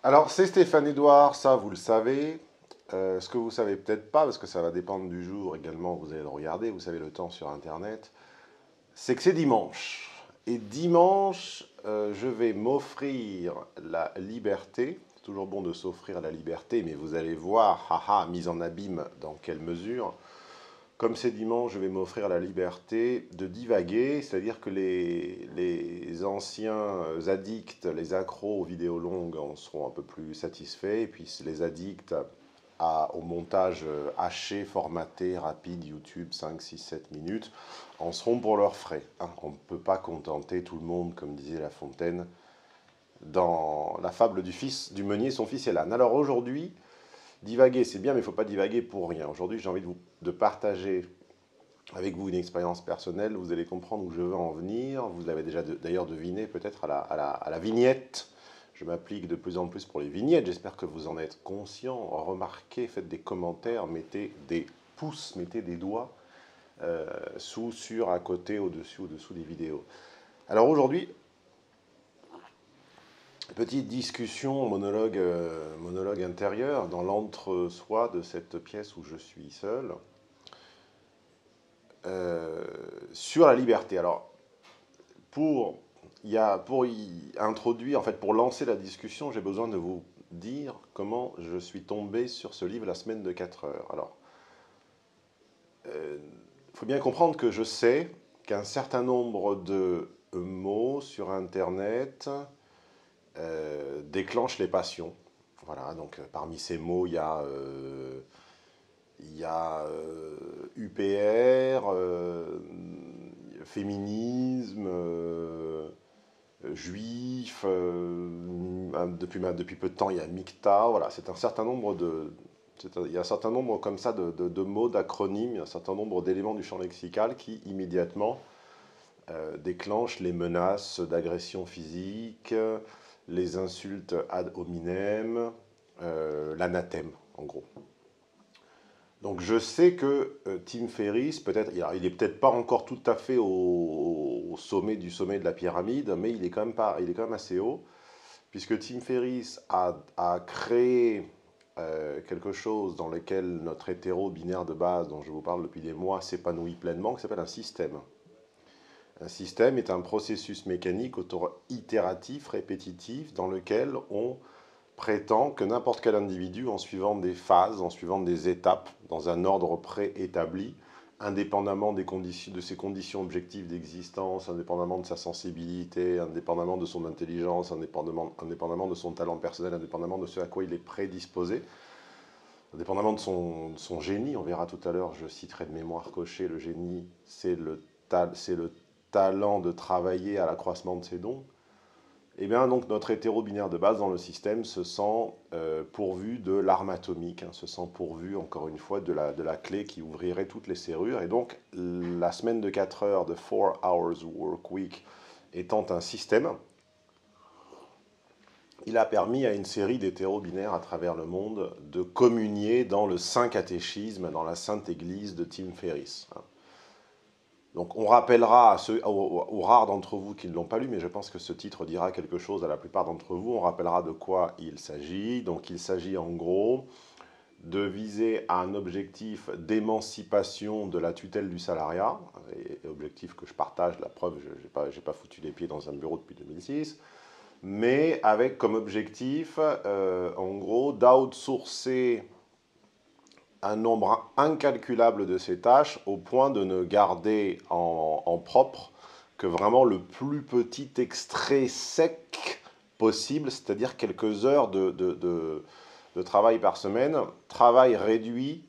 Alors, c'est Stéphane Edouard, ça vous le savez. Ce que vous savez peut-être pas, parce que ça va dépendre du jour également, vous allez le regarder, vous savez le temps sur Internet, c'est que c'est dimanche. Et dimanche, je vais m'offrir la liberté. C'est toujours bon de s'offrir la liberté, mais vous allez voir, haha, mise en abîme dans quelle mesure. Comme c'est dimanche, je vais m'offrir la liberté de divaguer, c'est-à-dire que les anciens addicts, les accros aux vidéos longues en seront un peu plus satisfaits, et puis les addicts au montage haché, formaté, rapide, YouTube, 5, 6, 7 minutes, en seront pour leurs frais, hein. On ne peut pas contenter tout le monde, comme disait La Fontaine, dans la fable du fils du meunier, son fils est l'âne. Alors aujourd'hui, divaguer, c'est bien, mais il ne faut pas divaguer pour rien. Aujourd'hui, j'ai envie de partager avec vous une expérience personnelle. Vous allez comprendre où je veux en venir. Vous l'avez déjà d'ailleurs deviné peut-être à la vignette. Je m'applique de plus en plus pour les vignettes. J'espère que vous en êtes conscient. Remarquez, faites des commentaires, mettez des pouces, mettez des doigts sous, sur, à côté, au-dessus, au-dessous des vidéos. Alors aujourd'hui, petite discussion, monologue intérieur dans l'entre-soi de cette pièce où je suis seul, sur la liberté. Alors, pour y introduire, en fait, pour lancer la discussion, j'ai besoin de vous dire comment je suis tombé sur ce livre, La semaine de 4 heures. Alors, il faut bien comprendre que je sais qu'un certain nombre de mots sur Internet déclenchent les passions. Voilà, donc parmi ces mots, UPR, féminisme, juif, depuis peu de temps, il y a MICTA, voilà, c'est un certain nombre il y a un certain nombre comme ça de mots, d'acronymes, un certain nombre d'éléments du champ lexical qui immédiatement déclenchent les menaces d'agression physique, les insultes ad hominem, l'anathème, en gros. Donc je sais que Tim Ferriss, peut-être, il est peut-être pas encore tout à fait au sommet du sommet de la pyramide, mais il est quand même pas, il est quand même assez haut, puisque Tim Ferriss a créé quelque chose dans lequel notre hétéro binaire de base, dont je vous parle depuis des mois, s'épanouit pleinement, qui s'appelle un système. Un système est un processus mécanique itératif, répétitif, dans lequel on prétend que n'importe quel individu, en suivant des phases, en suivant des étapes, dans un ordre préétabli, indépendamment de ses conditions objectives d'existence, indépendamment de sa sensibilité, indépendamment de son intelligence, indépendamment de son talent personnel, indépendamment de ce à quoi il est prédisposé, indépendamment de son génie, on verra tout à l'heure, je citerai de mémoire Cochet, le génie, c'est le talent de travailler à l'accroissement de ses dons. Eh bien, donc, notre hétéro-binaire de base dans le système se sent pourvu de l'arme atomique, hein, se sent pourvu, encore une fois, de la clé qui ouvrirait toutes les serrures. Et donc, la semaine de 4 heures, de 4 hours work week, étant un système, il a permis à une série d'hétéro-binaires à travers le monde de communier dans le saint catéchisme, dans la sainte église de Tim Ferriss, hein. Donc on rappellera aux rares d'entre vous qui ne l'ont pas lu, mais je pense que ce titre dira quelque chose à la plupart d'entre vous, on rappellera de quoi il s'agit. Donc il s'agit en gros de viser à un objectif d'émancipation de la tutelle du salariat, et objectif que je partage, la preuve, je n'ai pas foutu les pieds dans un bureau depuis 2006, mais avec comme objectif, en gros, d'outsourcer un nombre incalculable de ces tâches au point de ne garder en propre que vraiment le plus petit extrait sec possible, c'est-à-dire quelques heures de travail par semaine, travail réduit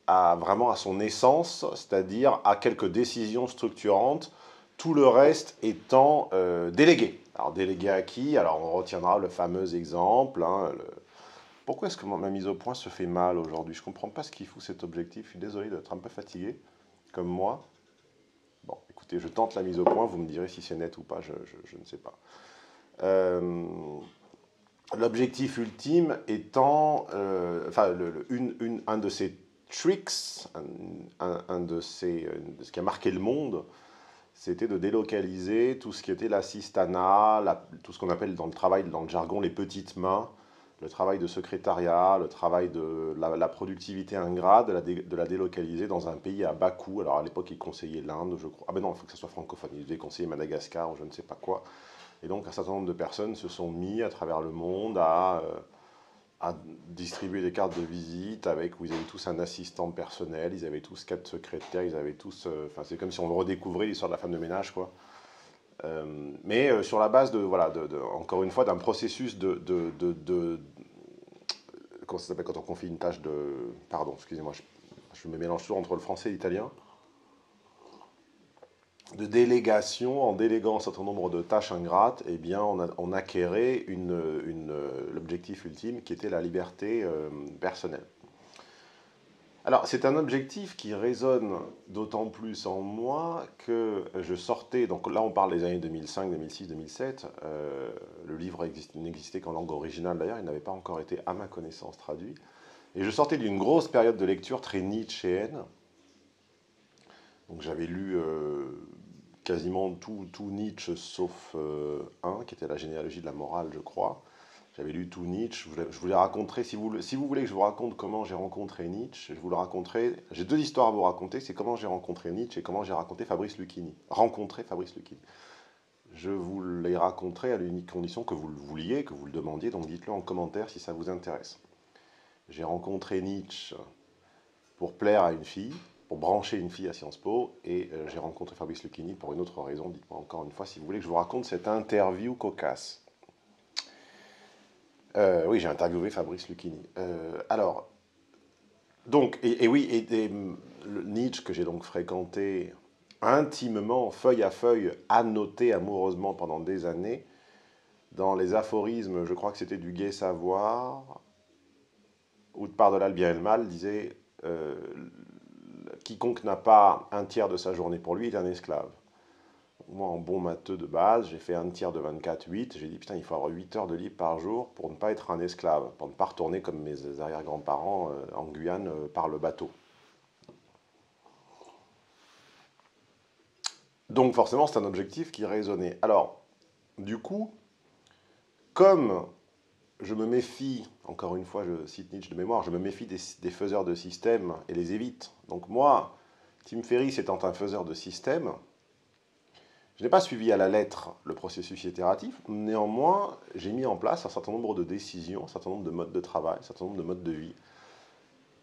vraiment à son essence, c'est-à-dire à quelques décisions structurantes, tout le reste étant délégué. Alors délégué à qui? Alors on retiendra le fameux exemple, hein, pourquoi est-ce que ma mise au point se fait mal aujourd'hui? Je ne comprends pas ce qu'il fout cet objectif. Je suis désolé d'être un peu fatigué, comme moi. Bon, écoutez, je tente la mise au point. Vous me direz si c'est net ou pas, je ne sais pas. Euh, L'objectif ultime étant, enfin, un de ces tricks, de ce qui a marqué le monde, c'était de délocaliser tout ce qui était l'assistanat, tout ce qu'on appelle dans le travail, dans le jargon, les petites mains, le travail de secrétariat, le travail de la productivité ingrate, de la délocaliser dans un pays à bas coût. Alors à l'époque, il conseillait l'Inde, je crois. Ah ben non, il faut que ça soit francophone. Il devait conseiller Madagascar ou je ne sais pas quoi. Et donc un certain nombre de personnes se sont mis à travers le monde à distribuer des cartes de visite avec où ils avaient tous un assistant personnel, ils avaient tous 4 secrétaires, ils avaient tous. Enfin, c'est comme si on redécouvrait l'histoire de la femme de ménage, quoi. Mais sur la base de, voilà, encore une fois, d'un processus comment ça s'appelle quand on confie une tâche de, pardon, excusez-moi, je me mélange toujours entre le français et l'italien, de délégation, en déléguant un certain nombre de tâches ingrates, eh bien, on acquérait l'objectif ultime qui était la liberté personnelle. Alors, c'est un objectif qui résonne d'autant plus en moi que je sortais, donc là on parle des années 2005, 2006, 2007, le livre n'existait qu'en langue originale d'ailleurs, il n'avait pas encore été à ma connaissance traduit, et je sortais d'une grosse période de lecture très nietzschéenne, donc j'avais lu quasiment tout Nietzsche sauf un, qui était la généalogie de la morale, je crois. J'avais lu tout Nietzsche, je vous les raconterai, si vous voulez que je vous raconte comment j'ai rencontré Nietzsche, je vous le raconterai. J'ai 2 histoires à vous raconter, c'est comment j'ai rencontré Nietzsche et comment j'ai rencontré Fabrice Lucchini. Rencontré Fabrice Lucchini. Je vous les raconterai à l'unique condition que vous le vouliez, que vous le demandiez, donc dites-le en commentaire si ça vous intéresse. J'ai rencontré Nietzsche pour plaire à une fille, pour brancher une fille à Sciences Po, et j'ai rencontré Fabrice Lucchini pour une autre raison. Dites-moi encore une fois si vous voulez que je vous raconte cette interview cocasse. Oui, j'ai interviewé Fabrice Lucchini. Alors, donc, et oui, le Nietzsche que j'ai donc fréquenté intimement, feuille à feuille, annoté amoureusement pendant des années, dans les aphorismes, je crois que c'était du Gai Savoir, ou de Par-delà le bien et le mal, disait quiconque n'a pas un tiers de sa journée pour lui est un esclave. Moi, en bon matheux de base, j'ai fait un tiers de 24, 8. J'ai dit, putain, il faut avoir 8 heures de libre par jour pour ne pas être un esclave, pour ne pas retourner comme mes arrière-grands-parents en Guyane par le bateau. Donc forcément, c'est un objectif qui résonnait. Alors, du coup, comme je me méfie, encore une fois, je cite Nietzsche de mémoire, je me méfie des faiseurs de système et les évite. Donc moi, Tim Ferriss étant un faiseur de système, je n'ai pas suivi à la lettre le processus itératif, néanmoins, j'ai mis en place un certain nombre de décisions, un certain nombre de modes de travail, un certain nombre de modes de vie,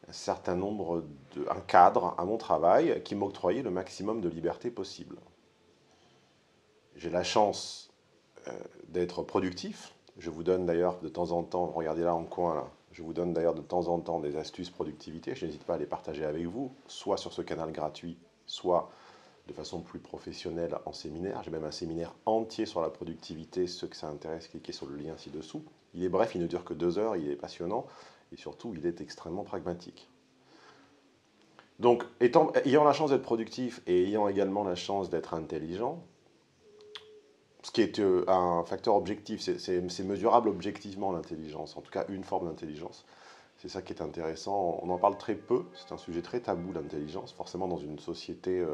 un cadre à mon travail qui m'octroyait le maximum de liberté possible. J'ai la chance d'être productif. Je vous donne d'ailleurs de temps en temps, regardez là en coin, là, je vous donne d'ailleurs de temps en temps des astuces productivité. Je n'hésite pas à les partager avec vous, soit sur ce canal gratuit, soit de façon plus professionnelle en séminaire. J'ai même un séminaire entier sur la productivité. Ceux que ça intéresse, cliquez sur le lien ci-dessous. Il est bref, il ne dure que 2 heures, il est passionnant et surtout, il est extrêmement pragmatique. Donc, ayant la chance d'être productif et ayant également la chance d'être intelligent, ce qui est un facteur objectif, c'est mesurable objectivement l'intelligence, en tout cas une forme d'intelligence. C'est ça qui est intéressant. On en parle très peu, c'est un sujet très tabou, l'intelligence, forcément dans une société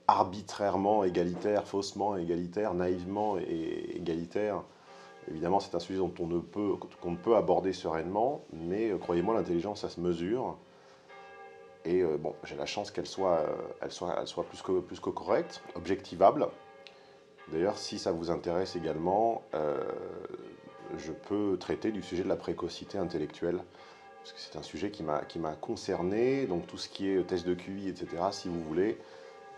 arbitrairement égalitaire, faussement égalitaire, naïvement et égalitaire. Évidemment, c'est un sujet qu'on ne peut aborder sereinement, mais croyez-moi, l'intelligence, ça se mesure. Et bon, j'ai la chance qu'elle soit plus que correcte, objectivable. D'ailleurs, si ça vous intéresse également, je peux traiter du sujet de la précocité intellectuelle, parce que c'est un sujet qui m'a concerné, donc tout ce qui est test de QI, etc., si vous voulez,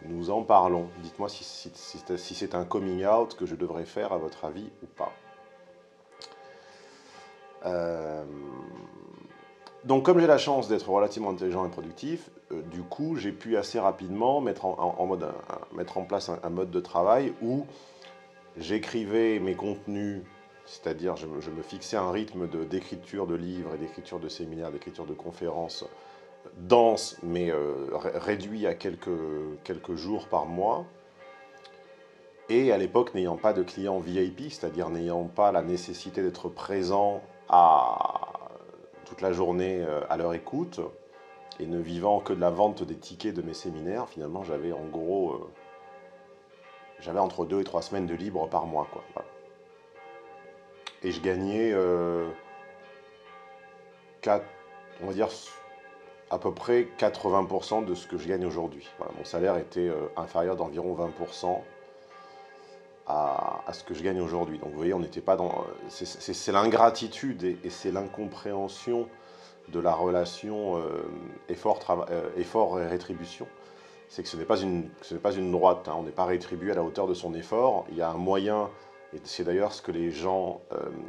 nous en parlons. Dites-moi si c'est un coming out que je devrais faire à votre avis ou pas. Donc comme j'ai la chance d'être relativement intelligent et productif, du coup j'ai pu assez rapidement mettre en place un mode de travail où j'écrivais mes contenus, c'est-à-dire je me fixais un rythme d'écriture de livres et d'écriture de séminaires, d'écriture de conférences dense, mais réduit à quelques jours par mois. Et à l'époque, n'ayant pas de clients VIP, c'est-à-dire n'ayant pas la nécessité d'être présent toute la journée à leur écoute, et ne vivant que de la vente des tickets de mes séminaires, finalement, j'avais en gros, j'avais entre 2 et 3 semaines de libre par mois, quoi. Voilà. Et je gagnais on va dire, à peu près 80% de ce que je gagne aujourd'hui. Voilà, mon salaire était inférieur d'environ 20% à ce que je gagne aujourd'hui. Donc vous voyez, on n'était pas dans... C'est l'ingratitude et c'est l'incompréhension de la relation effort et rétribution. C'est que ce n'est pas une droite, hein. On n'est pas rétribué à la hauteur de son effort. Il y a un moyen, et c'est d'ailleurs ce que les gens,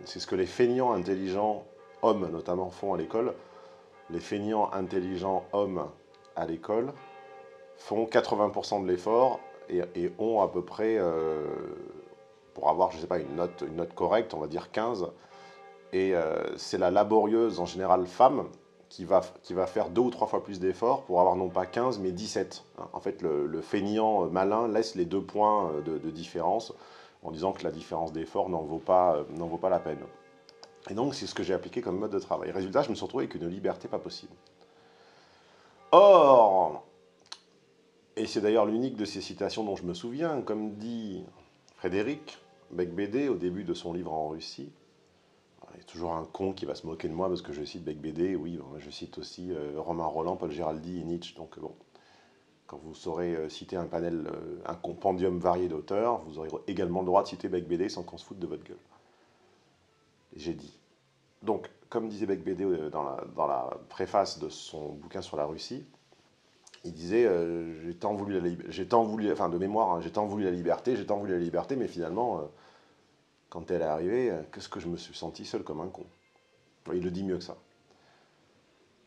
c'est ce que les feignants intelligents, hommes notamment, font à l'école. Les feignants intelligents hommes à l'école font 80% de l'effort et ont à peu près, pour avoir, je sais pas, une note correcte, on va dire 15. Et c'est la laborieuse, en général femme, qui va faire 2 ou 3 fois plus d'efforts pour avoir non pas 15, mais 17. En fait, le feignant malin laisse les 2 points de différence en disant que la différence d'effort n'en vaut pas la peine. Et donc, c'est ce que j'ai appliqué comme mode de travail. Résultat, je me suis retrouvé avec une liberté pas possible. Or, et c'est d'ailleurs l'unique de ces citations dont je me souviens, comme dit Frédéric Becbédé au début de son livre En Russie, il y a toujours un con qui va se moquer de moi parce que je cite Becbédé, oui, je cite aussi Romain Rolland, Paul Géraldy et Nietzsche, donc bon, quand vous saurez citer un panel, un compendium varié d'auteurs, vous aurez également le droit de citer Becbédé sans qu'on se foute de votre gueule. J'ai dit. Donc, comme disait Becbédé dans la préface de son bouquin sur la Russie, il disait j'ai tant voulu enfin de mémoire, hein, j'ai tant voulu la liberté, mais finalement, quand elle est arrivée, qu'est-ce que je me suis senti seul comme un con. Il le dit mieux que ça.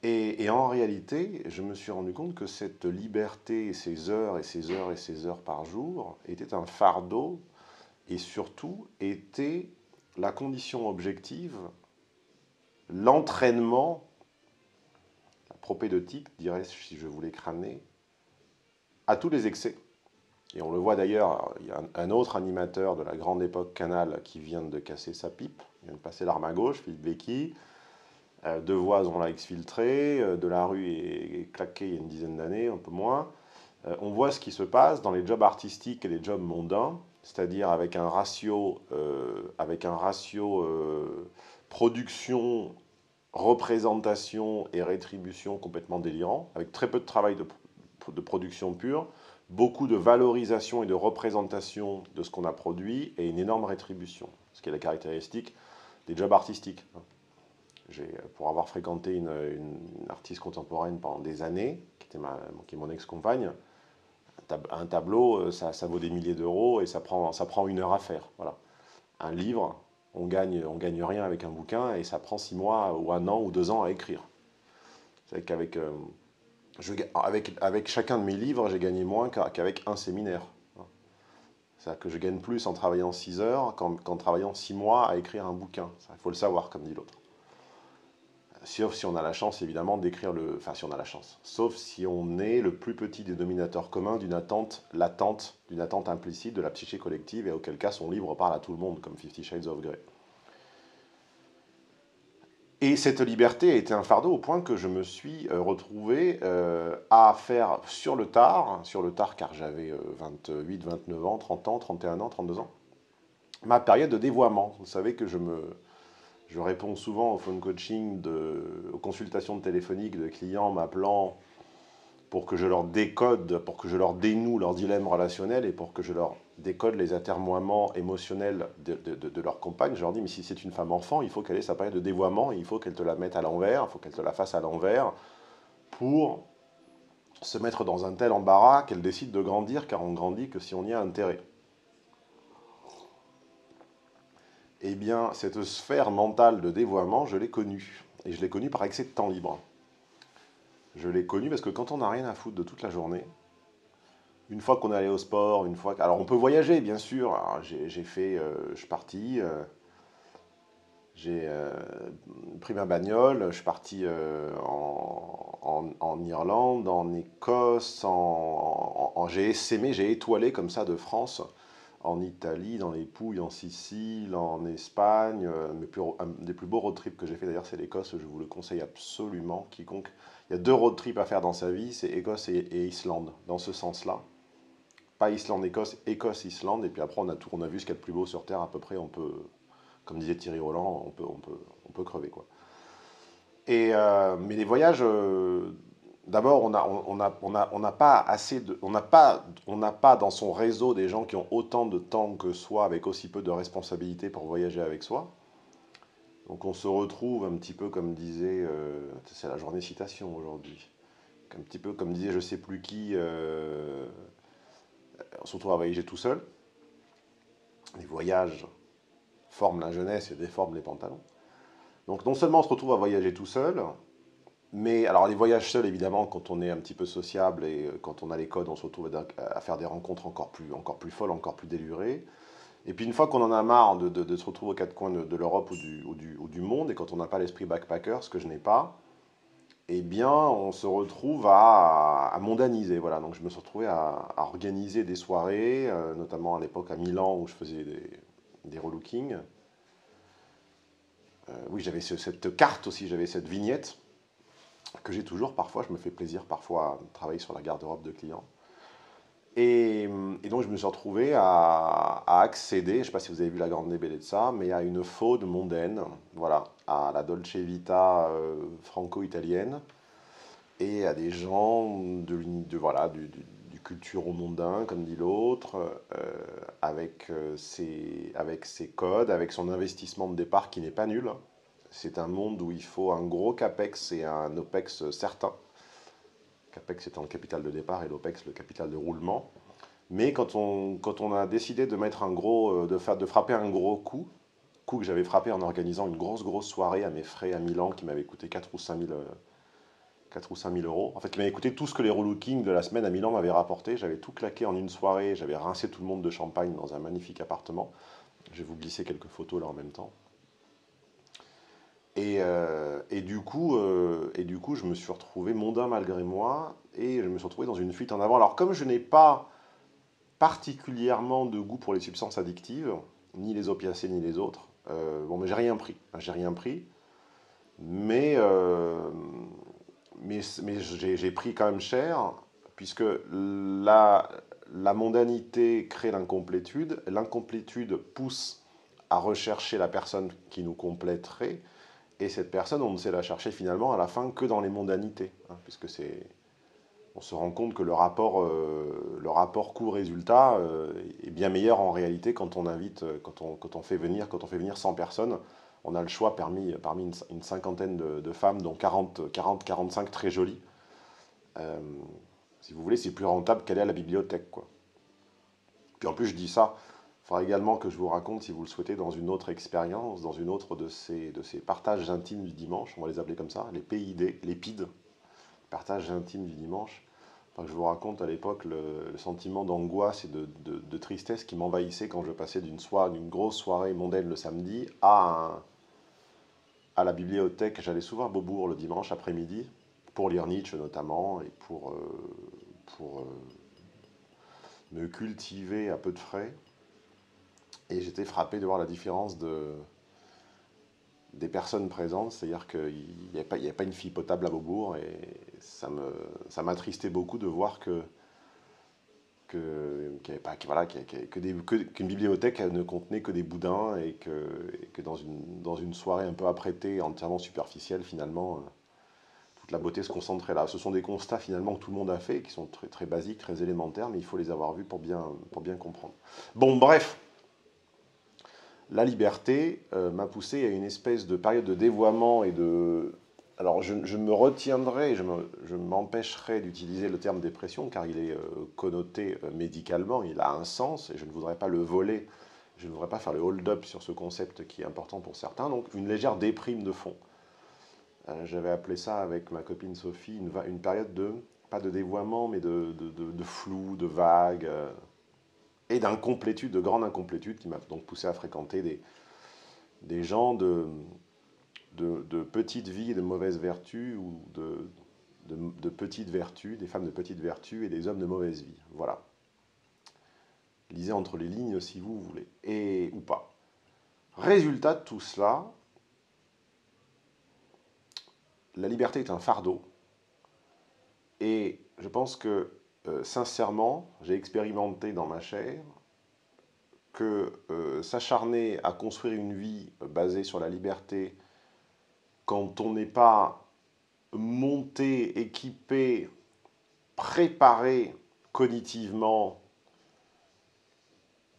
Et en réalité, je me suis rendu compte que cette liberté, ces heures et ces heures et ces heures par jour, était un fardeau et surtout était la condition objective, l'entraînement, la propédeutique, dirais-je si je voulais crâner, à tous les excès. Et on le voit d'ailleurs, il y a un autre animateur de la grande époque Canal qui vient de casser sa pipe, il vient de passer l'arme à gauche, Philippe Vecchi. Devoise, on l'a exfiltré, Delarue est claqué il y a une dizaine d'années, un peu moins. On voit ce qui se passe dans les jobs artistiques et les jobs mondains, c'est-à-dire avec un ratio production, représentation et rétribution complètement délirant, avec très peu de travail de production pure, beaucoup de valorisation et de représentation de ce qu'on a produit et une énorme rétribution, ce qui est la caractéristique des jobs artistiques. Pour avoir fréquenté une artiste contemporaine pendant des années, qui est mon ex-compagne, un tableau, ça vaut des milliers d'euros et ça prend 1 heure à faire. Voilà. Un livre, on gagne rien avec un bouquin et ça prend 6 mois ou 1 an ou 2 ans à écrire. C'est qu'avec avec chacun de mes livres, j'ai gagné moins qu'avec un séminaire. C'est-à-dire que je gagne plus en travaillant 6 heures qu'en travaillant 6 mois à écrire un bouquin. Il faut le savoir, comme dit l'autre. Sauf si on a la chance, évidemment, d'écrire le... Enfin, si on a la chance. Sauf si on est le plus petit dénominateur commun d'une attente latente, d'une attente implicite de la psyché collective, et auquel cas son livre parle à tout le monde, comme 50 Shades of Grey. Et cette liberté a été un fardeau au point que je me suis retrouvé à faire sur le tard car j'avais 28, 29 ans, 30 ans, 31 ans, 32 ans, ma période de dévoiement. Vous savez que je réponds souvent au phone coaching, aux consultations téléphoniques de clients m'appelant pour que je leur décode, pour que je leur dénoue leur dilemme relationnel et pour que je leur décode les atermoiements émotionnels de leur compagne. Je leur dis, mais si c'est une femme enfant, il faut qu'elle ait sa période de dévoiement, il faut qu'elle te la mette à l'envers, il faut qu'elle te la fasse à l'envers pour se mettre dans un tel embarras qu'elle décide de grandir, car on grandit que si on y a intérêt. Eh bien, cette sphère mentale de dévoiement, je l'ai connue. Et je l'ai connue par excès de temps libre. Je l'ai connue parce que quand on n'a rien à foutre de toute la journée, une fois qu'on est allé au sport, alors on peut voyager, bien sûr. Alors, je suis parti, j'ai pris ma bagnole, je suis parti en Irlande, en Écosse, j'ai essaimé, j'ai étoilé comme ça de France, en Italie, dans les Pouilles, en Sicile, en Espagne. Un des plus beaux road trips que j'ai fait d'ailleurs, c'est l'Écosse. Je vous le conseille absolument, quiconque. Il y a 2 road trips à faire dans sa vie, c'est Écosse et Islande, dans ce sens-là. Pas Islande-Écosse, Écosse-Islande, et puis après on a vu ce qu'il y a de plus beau sur Terre, à peu près, comme disait Thierry Roland, on peut crever, quoi. Mais les voyages, d'abord, on n'a pas assez de, on n'a pas dans son réseau des gens qui ont autant de temps que soi, avec aussi peu de responsabilités pour voyager avec soi. Donc on se retrouve un petit peu comme disait, c'est la journée citation aujourd'hui, un petit peu comme disait je sais plus qui, on se retrouve à voyager tout seul. Les voyages forment la jeunesse et déforment les pantalons. Donc non seulement on se retrouve à voyager tout seul, mais alors les voyages seuls, évidemment, quand on est un petit peu sociable et quand on a les codes, on se retrouve à faire des rencontres encore plus folles, encore plus délurées. Et puis une fois qu'on en a marre de se retrouver aux quatre coins de l'Europe ou du monde, et quand on n'a pas l'esprit backpacker, ce que je n'ai pas, eh bien on se retrouve à mondaniser. Voilà, donc je me suis retrouvé à organiser des soirées, notamment à l'époque à Milan où je faisais des relookings. Oui, j'avais cette carte aussi, j'avais cette vignette que j'ai toujours parfois. Je me fais plaisir parfois à travailler sur la garde-robe de clients. Et donc je me suis retrouvé à accéder, je ne sais pas si vous avez vu la grande bellezza, mais à une faune mondaine, voilà, à la Dolce Vita franco-italienne, et à des gens voilà, du culturo-mondain, comme dit l'autre, avec ses codes, avec son investissement de départ qui n'est pas nul. C'est un monde où il faut un gros capex et un opex certain. CAPEX étant le capital de départ et l'OPEX le capital de roulement. Mais quand on a décidé de mettre un gros, de frapper un gros coup que j'avais frappé en organisant une grosse soirée à mes frais à Milan qui m'avait coûté 4 ou 5 000 euros. En fait, qui m'avait coûté tout ce que les relookings de la semaine à Milan m'avaient rapporté. J'avais tout claqué en une soirée, j'avais rincé tout le monde de champagne dans un magnifique appartement. Je vais vous glisser quelques photos là en même temps. Et du coup, je me suis retrouvé mondain malgré moi, et je me suis retrouvé dans une fuite en avant. Alors, comme je n'ai pas particulièrement de goût pour les substances addictives, ni les opiacés ni les autres, bon, mais j'ai rien pris. Enfin, j'ai rien pris, mais, mais j'ai pris quand même cher, puisque la mondanité crée l'incomplétude pousse à rechercher la personne qui nous compléterait, et cette personne, on ne sait la chercher finalement à la fin que dans les mondanités, hein, puisque on se rend compte que le rapport coût-résultat est bien meilleur en réalité quand on invite, quand on fait venir 100 personnes. On a le choix parmi une cinquantaine de femmes, dont 45 très jolies. Euh, si vous voulez, c'est plus rentable qu'aller à la bibliothèque, quoi. Puis en plus, je dis ça, il faudra également que je vous raconte, si vous le souhaitez, dans une autre expérience, dans une autre de ces partages intimes du dimanche, on va les appeler comme ça, les PID, les PID, partages intimes du dimanche. Enfin, que je vous raconte à l'époque le sentiment d'angoisse et de tristesse qui m'envahissait quand je passais d'une grosse soirée mondaine le samedi à la bibliothèque. J'allais souvent à Beaubourg le dimanche après-midi pour lire Nietzsche notamment et pour me cultiver à peu de frais. Et j'étais frappé de voir la différence des personnes présentes, c'est-à-dire qu'il n'y avait pas une fille potable à Beaubourg, et ça m'attristait beaucoup de voir qu'il y avait pas, voilà, qu'une bibliothèque ne contenait que des boudins, et que dans une soirée un peu apprêtée, entièrement superficielle, finalement, toute la beauté se concentrait là. Ce sont des constats finalement que tout le monde a fait, qui sont très basiques, très élémentaires, mais il faut les avoir vus pour bien comprendre. Bon, bref, la liberté m'a poussé à une espèce de période de dévoiement et de... Alors je me retiendrai, je m'empêcherai d'utiliser le terme dépression, car il est connoté médicalement, il a un sens, et je ne voudrais pas le voler, je ne voudrais pas faire le hold-up sur ce concept qui est important pour certains, donc une légère déprime de fond. J'avais appelé ça avec ma copine Sophie une période pas de dévoiement, mais de flou, de vague, et d'incomplétude, de grande incomplétude, qui m'a donc poussé à fréquenter des gens de petite vie et de mauvaise vertu, ou de petite vertu, des femmes de petite vertu et des hommes de mauvaise vie. Voilà. Lisez entre les lignes si vous voulez, et ou pas. Résultat de tout cela, la liberté est un fardeau, et je pense que, sincèrement, j'ai expérimenté dans ma chair que s'acharner à construire une vie basée sur la liberté quand on n'est pas monté, équipé, préparé cognitivement,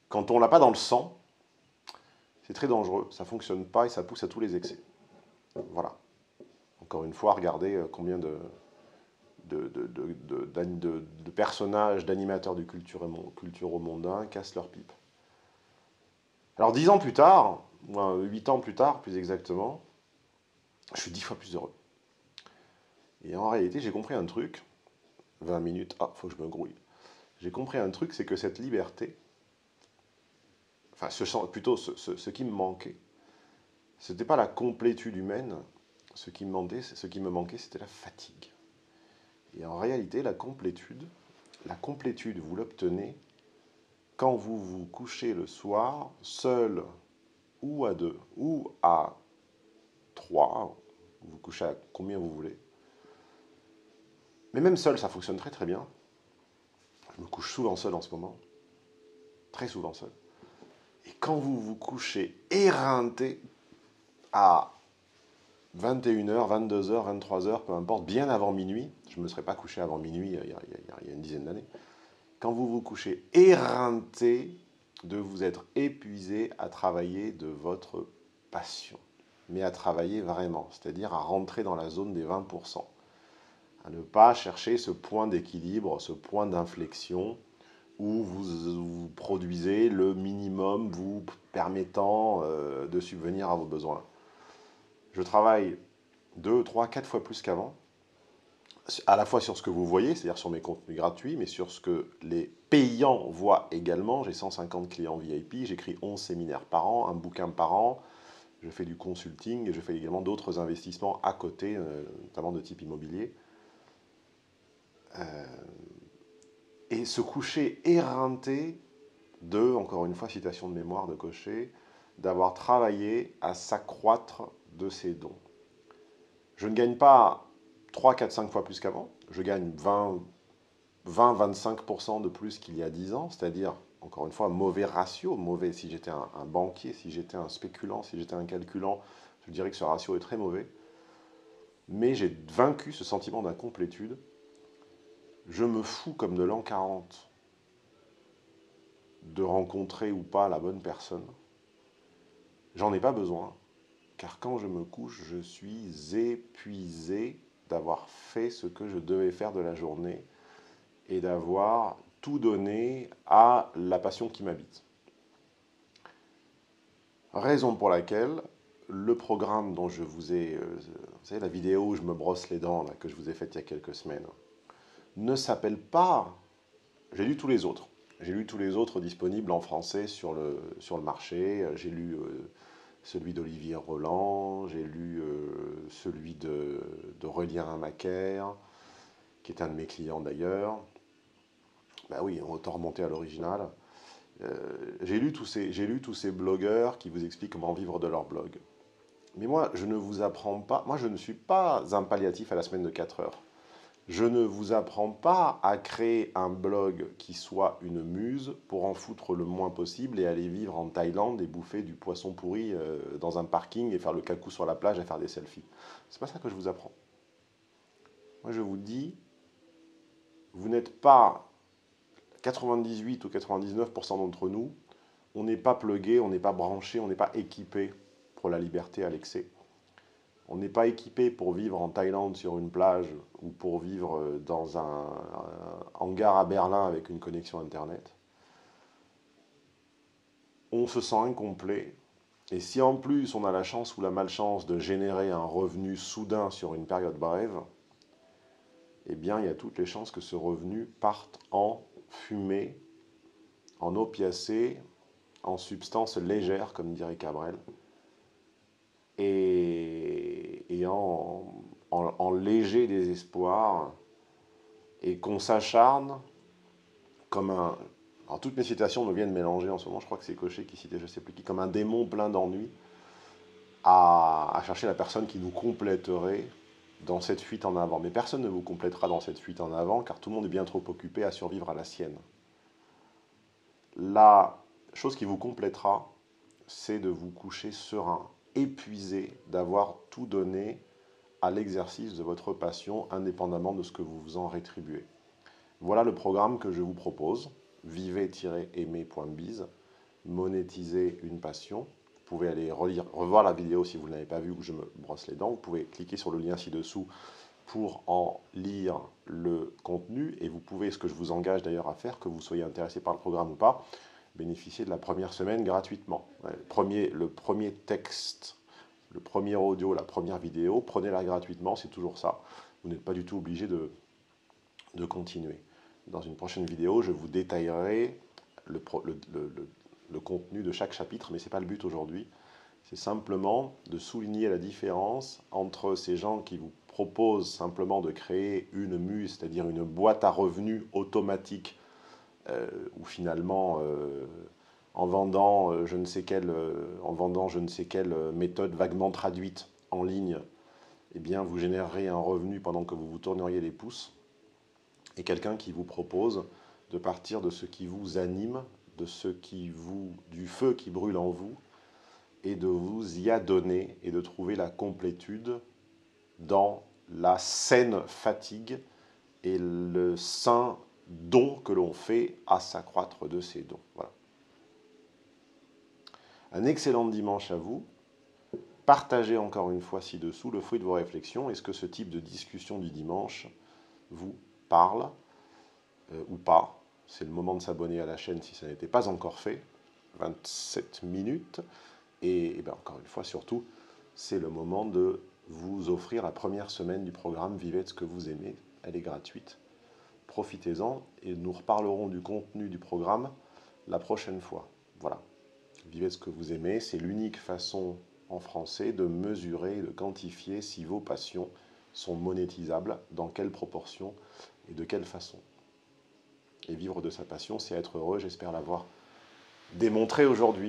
quand on ne l'a pas dans le sang, c'est très dangereux, ça ne fonctionne pas et ça pousse à tous les excès. Voilà. Encore une fois, regardez combien de personnages, d'animateurs du culturo-mondain cassent leur pipe. Alors 10 ans plus tard, ou 8 ans plus tard plus exactement, je suis 10 fois plus heureux. Et en réalité, j'ai compris un truc, 20 minutes, faut que je me grouille. J'ai compris un truc, c'est que cette liberté, enfin plutôt ce qui me manquait, ce n'était pas la complétude humaine, ce qui me manquait, c'était la fatigue. Et en réalité, la complétude, vous l'obtenez quand vous vous couchez le soir, seul ou à deux, ou à trois, vous vous couchez à combien vous voulez. Mais même seul, ça fonctionne très très bien. Je me couche souvent seul en ce moment, très souvent seul. Et quand vous vous couchez éreinté à 21h, 22h, 23h, peu importe, bien avant minuit, je ne me serais pas couché avant minuit il y a une dizaine d'années, quand vous vous couchez éreinté, de vous être épuisé à travailler de votre passion, mais à travailler vraiment, c'est-à-dire à rentrer dans la zone des 20%, à ne pas chercher ce point d'équilibre, ce point d'inflexion où vous produisez le minimum vous permettant de subvenir à vos besoins. Je travaille 2, 3, 4 fois plus qu'avant, à la fois sur ce que vous voyez, c'est-à-dire sur mes contenus gratuits, mais sur ce que les payants voient également. J'ai 150 clients VIP, j'écris 11 séminaires par an, un bouquin par an, je fais du consulting et je fais également d'autres investissements à côté, notamment de type immobilier. Et se coucher éreinté de, encore une fois, citation de mémoire de Cochet, d'avoir travaillé à s'accroître de ses dons. Je ne gagne pas 3, 4, 5 fois plus qu'avant, je gagne 20-25% de plus qu'il y a 10 ans, c'est-à-dire, encore une fois, mauvais ratio, mauvais si j'étais un banquier, si j'étais un spéculant, si j'étais un calculant, je dirais que ce ratio est très mauvais. Mais j'ai vaincu ce sentiment d'incomplétude. Je me fous comme de l'an 40 de rencontrer ou pas la bonne personne. J'en ai pas besoin, car quand je me couche, je suis épuisé d'avoir fait ce que je devais faire de la journée et d'avoir tout donné à la passion qui m'habite. Raison pour laquelle le programme dont je vous ai, vous savez, la vidéo où je me brosse les dents, là, que je vous ai faite il y a quelques semaines, ne s'appelle pas, j'ai lu tous les autres. J'ai lu tous les autres disponibles en français sur le marché. J'ai lu celui d'Olivier Roland, j'ai lu celui d'Aurélien Macaire, qui est un de mes clients d'ailleurs. Ben oui, autant remonter à l'original. J'ai lu tous ces blogueurs qui vous expliquent comment vivre de leur blog. Mais moi, je ne vous apprends pas, moi je ne suis pas un palliatif à la semaine de 4 heures. Je ne vous apprends pas à créer un blog qui soit une muse pour en foutre le moins possible et aller vivre en Thaïlande et bouffer du poisson pourri dans un parking et faire le cacou sur la plage et faire des selfies. C'est pas ça que je vous apprends. Moi je vous dis, vous n'êtes pas 98 ou 99% d'entre nous, on n'est pas plugué, on n'est pas branché, on n'est pas équipé pour la liberté à l'excès. On n'est pas équipé pour vivre en Thaïlande sur une plage ou pour vivre dans un hangar à Berlin avec une connexion Internet. On se sent incomplet. Et si en plus on a la chance ou la malchance de générer un revenu soudain sur une période brève, eh bien il y a toutes les chances que ce revenu parte en fumée, en opiacés, en substances légères, comme dirait Cabrel, et en léger désespoir, et qu'on s'acharne comme un... Alors toutes mes citations me viennent mélanger en ce moment, je crois que c'est Cochet qui citait je ne sais plus qui, comme un démon plein d'ennui, à chercher la personne qui nous compléterait dans cette fuite en avant. Mais personne ne vous complétera dans cette fuite en avant, car tout le monde est bien trop occupé à survivre à la sienne. La chose qui vous complétera, c'est de vous coucher serein, épuisé d'avoir tout donné à l'exercice de votre passion, indépendamment de ce que vous vous en rétribuez. Voilà le programme que je vous propose, vivez-aimer.biz, monétiser une passion. Vous pouvez aller revoir la vidéo si vous ne l'avez pas vue, où je me brosse les dents. Vous pouvez cliquer sur le lien ci-dessous pour en lire le contenu, et vous pouvez, ce que je vous engage d'ailleurs à faire, que vous soyez intéressé par le programme ou pas, bénéficier de la première semaine gratuitement. Le premier texte, le premier audio, la première vidéo, prenez-la gratuitement, c'est toujours ça. Vous n'êtes pas du tout obligé de continuer. Dans une prochaine vidéo, je vous détaillerai le contenu de chaque chapitre, mais ce n'est pas le but aujourd'hui. C'est simplement de souligner la différence entre ces gens qui vous proposent simplement de créer une muse, c'est-à-dire une boîte à revenus automatique, où finalement, en vendant je ne sais quelle méthode vaguement traduite en ligne, eh bien, vous générerez un revenu pendant que vous vous tourneriez les pouces, et quelqu'un qui vous propose de partir de ce qui vous anime, du feu qui brûle en vous, et de vous y adonner et de trouver la complétude dans la saine fatigue et le sain don que l'on fait à s'accroître de ses dons. Voilà. Un excellent dimanche à vous. Partagez encore une fois ci-dessous le fruit de vos réflexions. Est-ce que ce type de discussion du dimanche vous parle ou pas? C'est le moment de s'abonner à la chaîne si ça n'était pas encore fait. 27 minutes. Et bien, encore une fois, surtout, c'est le moment de vous offrir la première semaine du programme Vivez de ce que vous aimez. Elle est gratuite. Profitez-en et nous reparlerons du contenu du programme la prochaine fois. Voilà. Vivez de ce que vous aimez, c'est l'unique façon en français de mesurer et de quantifier si vos passions sont monétisables, dans quelle proportion et de quelle façon. Et vivre de sa passion, c'est être heureux, j'espère l'avoir démontré aujourd'hui.